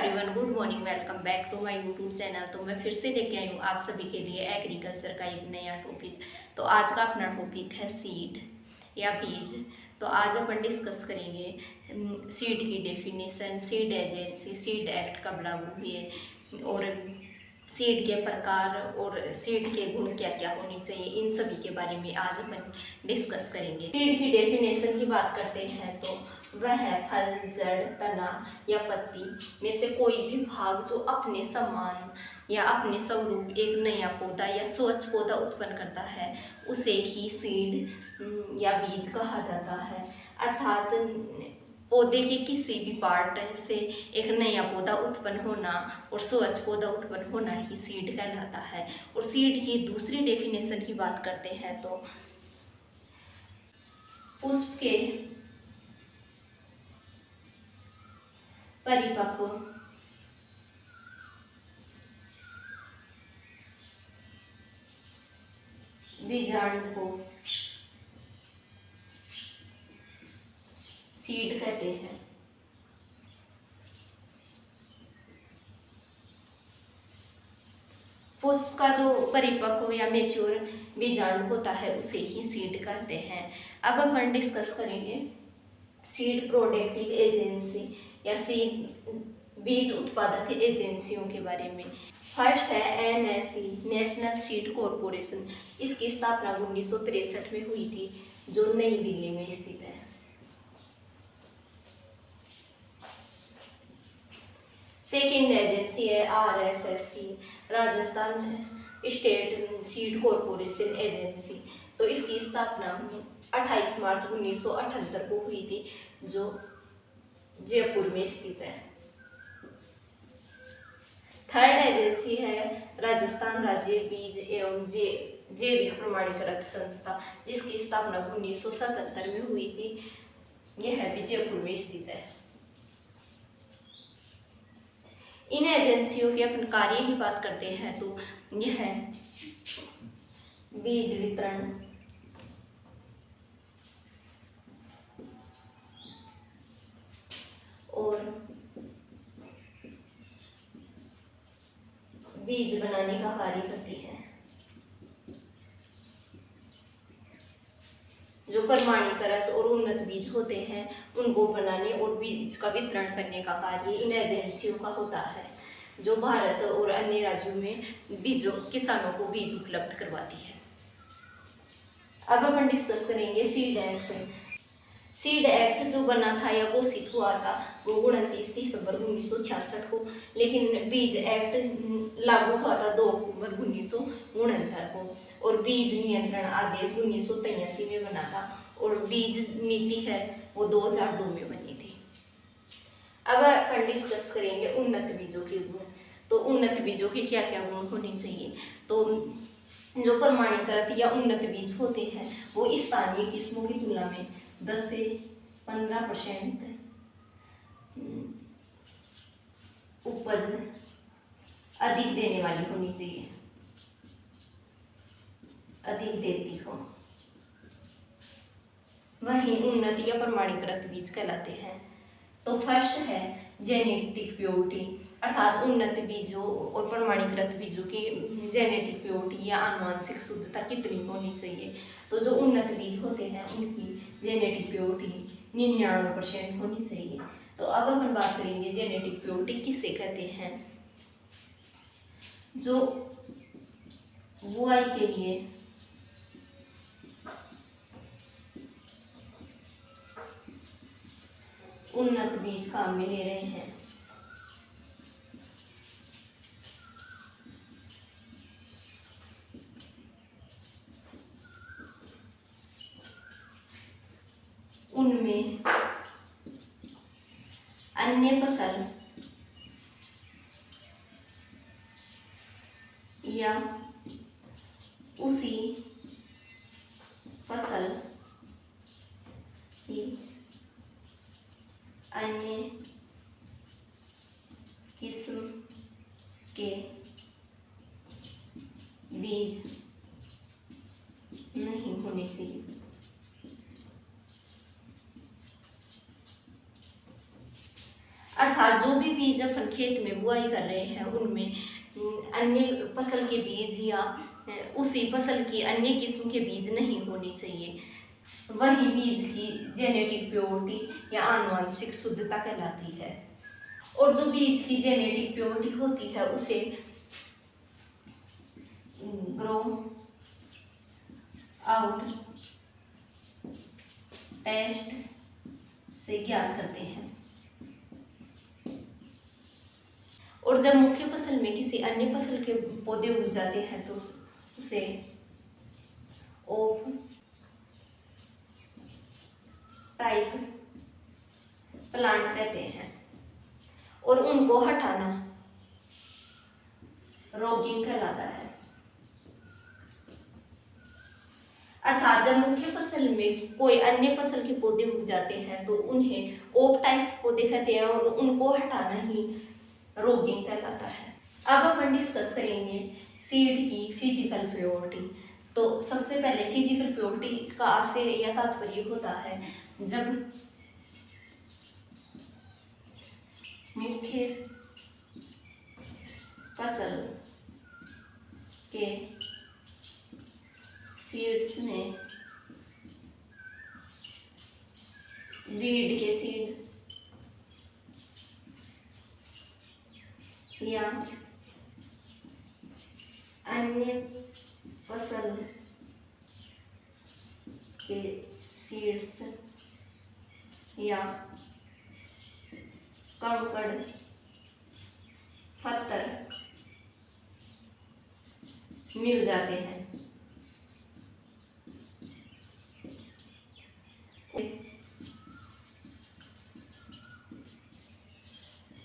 Everyone, good morning. Welcome back to my YouTube channel. तो मैं फिर से लेके आई हूँ आप सभी के लिए एग्रीकल्चर का एक नया टॉपिक। तो आज का अपना टॉपिक है सीड या बीज। तो आज अपन डिस्कस करेंगे सीड की definition, seed agency, seed act कब लागू हुए और सीड के प्रकार और सीड के गुण क्या क्या होने चाहिए, इन सभी के बारे में आज अपन डिस्कस करेंगे। सीड की डेफिनेशन की बात करते हैं तो वह है फल, जड़, तना या पत्ती में से कोई भी भाग जो अपने समान या अपने स्वरूप एक नया पौधा या स्वच्छ पौधा उत्पन्न करता है, उसे ही सीड या बीज कहा जाता है। अर्थात पौधे के किसी भी पार्ट से एक नया पौधा उत्पन्न होना और स्वच्छ पौधा उत्पन्न होना ही सीड कहलाता है। और सीड की दूसरी डेफिनेशन की बात करते हैं तो पुष्प के परिपक्व बीजाणु को सीड कहते हैं। पुष्प का जो परिपक्व या मेच्योर बीजाणु होता है उसे ही सीड कहते हैं। अब अपन डिस्कस करेंगे सीड प्रोडक्टिव एजेंसी या सीड बीज उत्पादक एजेंसियों के बारे में। फर्स्ट है एनएससी, नेशनल सीड कॉरपोरेशन। इसकी स्थापना 1963 में हुई थी, जो नई दिल्ली में स्थित है। सेकेंड एजेंसी है RSSC, Rajasthan state seed corporation agency. तो इसकी स्थापना 28 मार्च 1978 को हुई थी, जो जयपुर में स्थित है। थर्ड एजेंसी है राजस्थान राज्य बीज एवं जैविक प्रमाणीकरण संस्था, जिसकी स्थापना 1977 में हुई थी। यह भी जयपुर में स्थित है। इन एजेंसियों के अपन कार्य की बात करते हैं तो यह बीज वितरण, और बीज बनाने का कार्य करती है। जो प्रमाणीकृत और उन्नत बीज होते हैं उनको बनाने और बीज का वितरण करने का कार्य इन एजेंसियों का होता है, जो भारत और अन्य राज्यों में बीजों किसानों को बीज उपलब्ध करवाती है। अब अपन डिस्कस करेंगे सीड एक्ट। सीड एक्ट जो बना था या घोषित हुआ था वो 29 दिसंबर 1966 को, लेकिन बीज एक्ट लागू हुआ था 2 अक्टूबर 1969 को। और बीज नियंत्रण आदेश 1983 में बना था, और बीज नीति है वो 2002 में बनी थी। अब अपन डिस्कस करेंगे उन्नत बीजों के गुण। तो उन्नत बीजों के क्या क्या गुण होने चाहिए। तो जो प्रमाणीकृत या उन्नत बीज होते हैं वो स्थानीय किस्मों की तुलना में 10 से 15% उपज अधिक देने वाली होनी चाहिए, अधिक देती हो, वही उन्नत या प्रमाणीकृत बीज कहलाते हैं। तो फर्स्ट है जेनेटिक प्योरिटी, अर्थात उन्नत बीजों और प्रमाणीकृत बीजों की जेनेटिक प्योरिटी या आनुवंशिक शुद्धता कितनी होनी चाहिए। तो जो उन्नत बीज होते हैं उनकी जेनेटिक प्योरिटी 99% होनी चाहिए। तो अब हम बात करेंगे जेनेटिक प्योरिटी किसे कहते हैं। जो बुआई के लिए उन्नत बीज काम में ले रहे हैं, उनमें अन्य फसल या उसी फसल की अन्य किस्म के बीज नहीं होने चाहिए। अर्थात अर्थात जो भी बीज अपन खेत में बुआई कर रहे हैं उनमें अन्य फसल के बीज या उसी फसल की अन्य किस्म के बीज नहीं होने चाहिए। वही बीज की जेनेटिक प्योरिटी या आनुवंशिक शुद्धता कहलाती है। और जो बीज की जेनेटिक प्योरिटी होती है उसे ग्रो आउट टेस्ट से ज्ञात करते हैं। और जब मुख्य फसल में किसी अन्य फसल के पौधे उग जाते हैं तो उसे ऑफ टाइप प्लांट कहते हैं। और उनको हटाना रोगिंग कहलाता है। अर्थात जब मुख्य फसल में कोई अन्य फसल के पौधे उग जाते हैं तो उन्हें ऑफ टाइप पौधे कहते हैं और उनको हटाना ही रोगिंग कहलाता है। अब अपन डिस्कस करेंगे सीड की फिजिकल प्योरिटी। तो सबसे पहले फिजिकल प्योरिटी का आशय या तात्पर्य होता है जब मुख्य फसल के सीड्स में बीड के सीड या अन्य फसल के सीड्स या कंकड़ पत्थर मिल जाते हैं।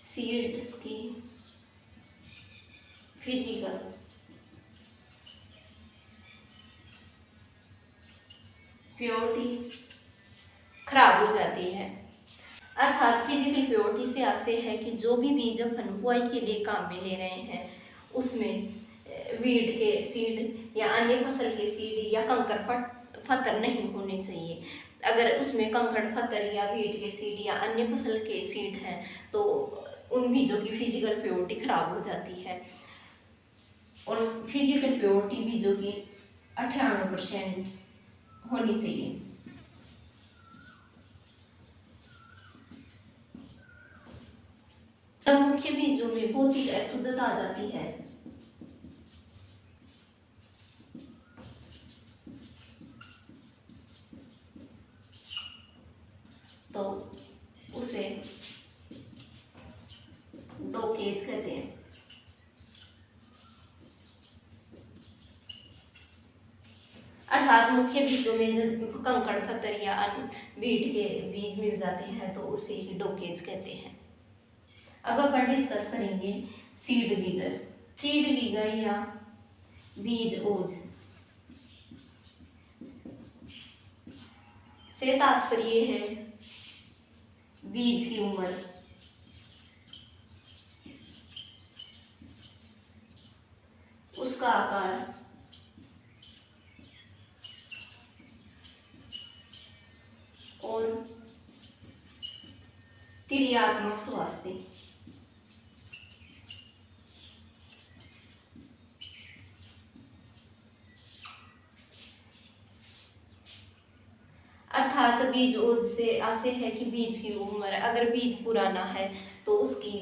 सीड्स की फिजिकल प्योरिटी खराब हो जाती है। अर्थात फिजिकल प्योरिटी से आशय है कि जो भी बीज अपन बुआई के लिए काम में ले रहे हैं उसमें वीड के सीड या अन्य फसल के सीड या कंकड़ पत्थर नहीं होने चाहिए। अगर उसमें कंकड़ पत्थर या वीड के सीड या अन्य फसल के सीड हैं तो उन बीजों की फिजिकल प्योरिटी खराब हो जाती है। और फिजिकल प्योरिटी बीजों की 98% होनी चाहिए। तब मुख्य बीजों में भौतिक अशुद्धता आ जाती है तो उसे डोकेज कहते हैं। अर्थात मुख्य बीजों में जब कंकड़ पत्थर या वीट के बीज मिल जाते हैं तो उसे ही डोकेज कहते हैं। अब अपन डिस्कस करेंगे सीड वीगर। सीड वीगर या बीज ओज से तात्पर्य है बीज की उम्र, उसका आकार, और क्रियात्मक स्वास्थ्य। अर्थात बीज ओज से आशय है कि बीज की उम्र, अगर बीज पुराना है तो उसकी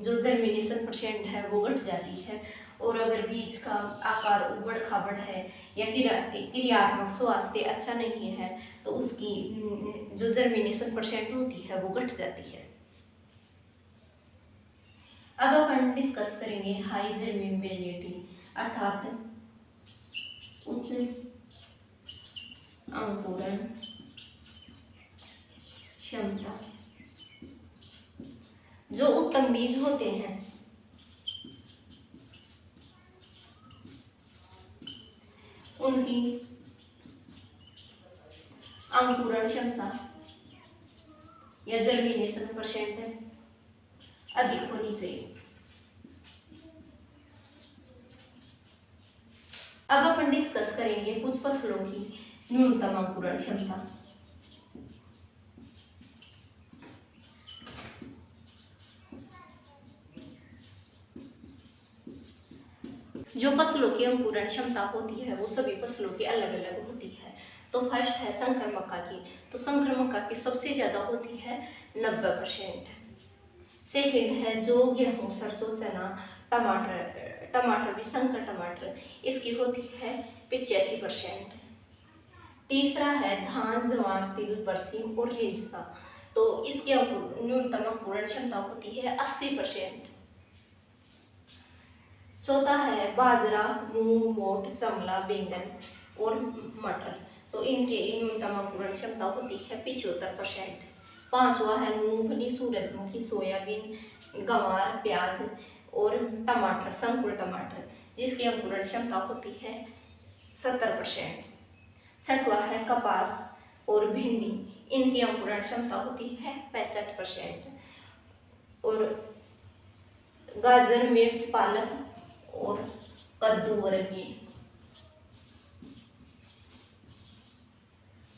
जो जर्मिनेशन परसेंट है वो घट जाती है। और अगर बीज का आकार उबड़ खाबड़ है या क्रियात्मक स्वास्थ्य अच्छा नहीं है तो उसकी जो जर्मिनेशन परसेंट होती है वो घट जाती है। अब अपन डिस्कस करेंगे हाई जर्मिनेबिलिटी अर्थात उच्च अंकुरण क्षमता। जो उत्तम बीज होते हैं उनकी अंकुरण क्षमता या जर्मिनेशन परसेंट अधिक होनी चाहिए। अब अपन डिस्कस करेंगे कुछ फसलों की न्यूनतम अंकुरण क्षमता। जो फसलों की अंकुरण क्षमता होती है वो सभी फसलों की अलग अलग होती है। तो फर्स्ट है संकर मक्का की, तो संकर मक्का की सबसे ज्यादा होती है 90%। सेकेंड है जो गेहूँ, सरसों, चना, टमाटर, टमाटर भी संकर टमाटर, इसकी होती है 85%। तीसरा है धान, ज्वार, तिल, बरसीम और रेजिका, तो इसकी न्यूनतम अंकुरण क्षमता होती है 80%। चौथा है बाजरा, मूंग, मोठ, चमला, बैंगन और मटर, तो इनके न्यूनतम अंकुरण क्षमता होती है 75%। पांचवा है मूंगफली, सूरजमुखी, सोयाबीन, गंवार, प्याज और टमाटर, संकुल टमाटर, जिसकी अंकुरण क्षमता होती है 70%। छठवा है कपास और भिंडी, इनकी अंकुरण क्षमता होती है 65%। और गाजर, मिर्च, पालक और कद्दू वर्गीय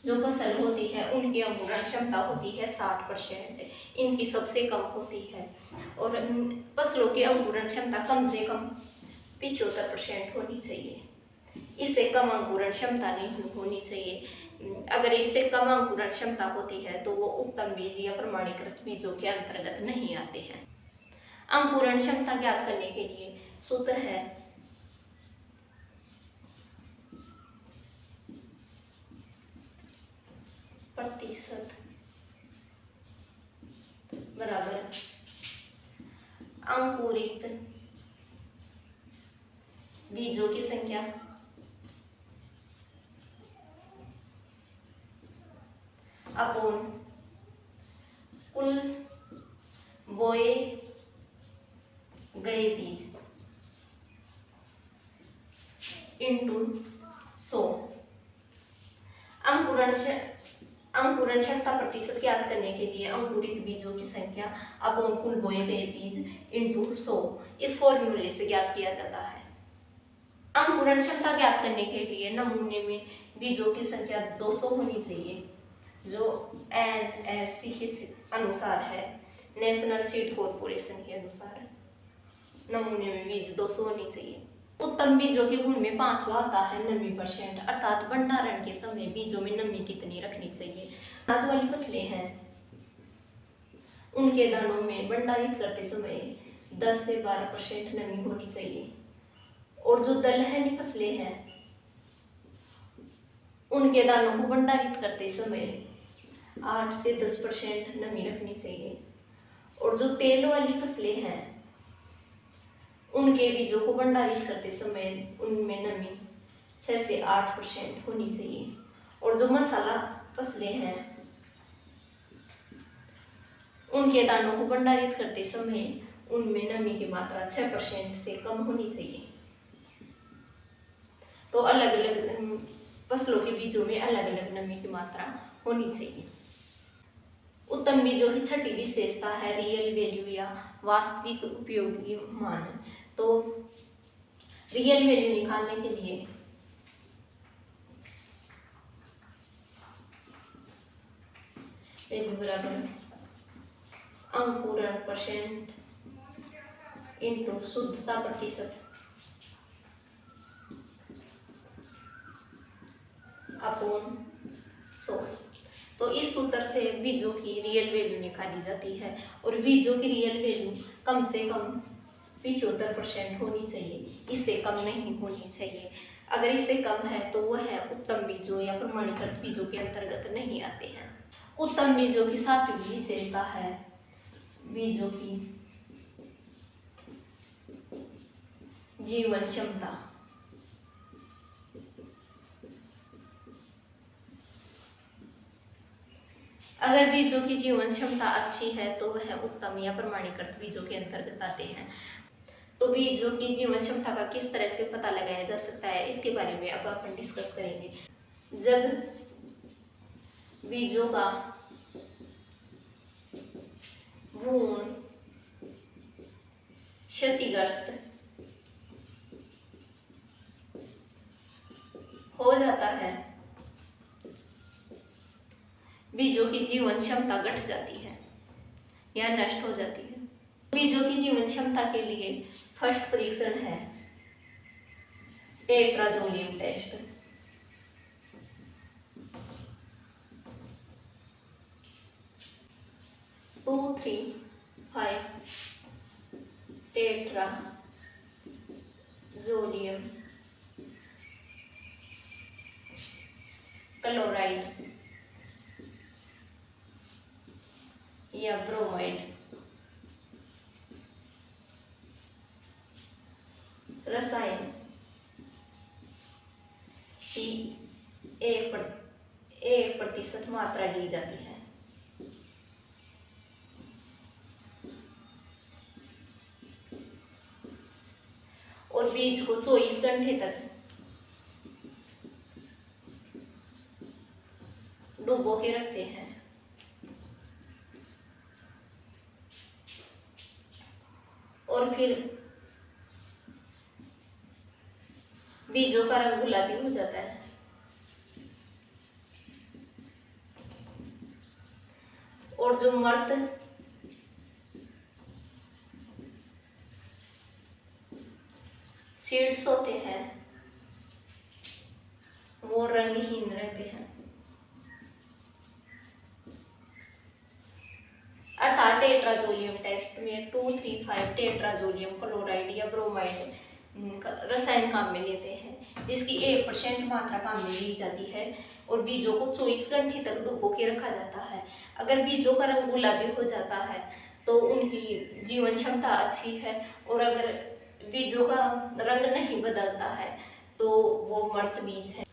जो फसल होती है उनकी अंकुरण क्षमता होती है 60%, इनकी सबसे कम होती है। और फसलों की अंकुरण क्षमता कम से कम 75% होनी चाहिए, इससे कम अंकुरण क्षमता नहीं होनी चाहिए। अगर इससे कम अंकुरण क्षमता होती है तो वो उत्तम बीज या प्रमाणीकृत बीजों के अंतर्गत नहीं आते हैं। अंकुरण क्षमता ज्ञात करने के लिए सूत्र है प्रतिशत बराबर अंकुरित बीजों की संख्या अपॉन कुल बोए गए बीज इंटू 100। अंकुरण क्षमता प्रतिशत ज्ञात करने के लिए अंकुरित बीजों की संख्या अपॉन कुल बोए गए बीज इंटू 100 इस फॉर्मूले से ज्ञात किया जाता है। अंकुरण क्षमता ज्ञात करने के लिए नमूने में बीजों की संख्या 200 होनी चाहिए, जो NSC के अनुसार है, नेशनल सीड कॉर्पोरेशन के अनुसार नमूने में बीज 200 होनी चाहिए। उत्तम बीजों के गुण में पांचवा आता है नमी %, अर्थात भंडारण के समय बीजों में नमी कितनी रखनी चाहिए। अनाज वाली फसलें हैं उनके दानों में भंडारित करते समय 10 से 12% नमी होनी चाहिए, और जो दलहनी फसलें हैं उनके दानों को भंडारित करते समय 8 से 10% नमी रखनी चाहिए, और जो तेल वाली फसलें हैं उनके बीजों को भंडारित करते समय उनमें नमी 6 से 8% होनी चाहिए, और जो मसाला फसलें हैं उनके दानों को भंडारित करते समय उनमें नमी की मात्रा 6% से कम होनी चाहिए। तो अलग अलग फसलों के बीजों में अलग अलग नमी की मात्रा होनी चाहिए। उत्तम बीजों की छठी विशेषता है रियल वैल्यू या वास्तविक उपयोगी मान। तो रियल वैल्यू निकालने के लिए वैल्यू बराबर अंकुरण % इंटू शुद्धता प्रतिशत अपॉन 100। तो इस सूत्र से बीजों की रियल वैल्यू निकाली जाती है, और बीजों की रियल वैल्यू कम से कम 75% होनी चाहिए, इससे कम नहीं होनी चाहिए। अगर इससे कम है तो वह है उत्तम बीजों या प्रमाणीकृत बीजों के अंतर्गत नहीं आते हैं। उत्तम बीजों की सातवीं विशेषता है बीजों की जीवन क्षमता। अगर बीजों की जीवन क्षमता अच्छी है तो वह उत्तम या प्रमाणीकृत बीजों के अंतर्गत आते हैं। तो बीजों की जीवन क्षमता का किस तरह से पता लगाया जा सकता है इसके बारे में अब अपन डिस्कस करेंगे। जब बीजों का भ्रूण क्षतिग्रस्त हो जाता है, बीजों की जीवन क्षमता घट जाती है या नष्ट हो जाती है। बीजों की जीवन क्षमता के लिए फर्स्ट परीक्षण है टेट्राजोलियम टेस्ट। 2, 3, 5 टेट्राजोलियम क्लोराइड या ब्रोमाइड। रसायन की 1% मात्रा ली जाती है। और बीज को 24 घंटे तक डुबो के रखते हैं। और फिर बीजों का रंग गुलाबी हो जाता है। और जो मर्द सीड्स होते हैं वो रंगहीन रहते हैं। अर्थात टेट्राजोलियम टेस्ट में 2, 3, 5 टेट्राजोलियम क्लोराइड या ब्रोमाइड रसायन काम में लेते हैं, जिसकी 1% मात्रा काम में ली जाती है। और बीजों को 24 घंटे तक डुबो के रखा जाता है। अगर बीजों का रंग गुलाबी हो जाता है तो उनकी जीवन क्षमता अच्छी है, और अगर बीजों का रंग नहीं बदलता है तो वो मृत बीज है।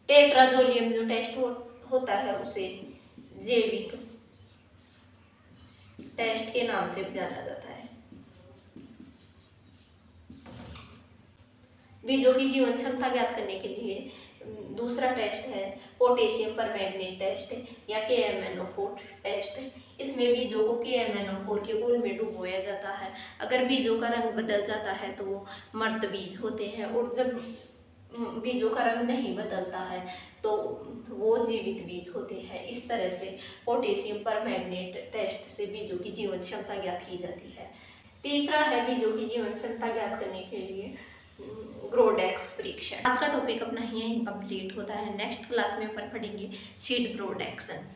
टेट्राजोलियम जो टेस्ट होता है उसे जैविक टेस्ट के नाम से जाना जाता है। बीजों की जीवन क्षमता ज्ञात करने के लिए दूसरा टेस्ट है पोटेशियम परमैंगनेट टेस्ट या KMnO4 टेस्ट। इसमें बीजों को KMnO4 के घोल में डुबोया जाता है। अगर बीजों का रंग बदल जाता है तो वो मृत बीज होते हैं, और जब बीजों का रंग नहीं बदलता है तो वो जीवित बीज होते हैं। इस तरह से पोटेशियम परमैंगनेट टेस्ट से बीजों की जीवन क्षमता ज्ञात की जाती है। तीसरा है बीजों की जीवन क्षमता ज्ञात करने के लिए ग्रोडेक्स परीक्षण। आज का टॉपिक अपना यहीं कंप्लीट होता है। नेक्स्ट क्लास में अपन पढ़ेंगे सीड ग्रोडेक्शन।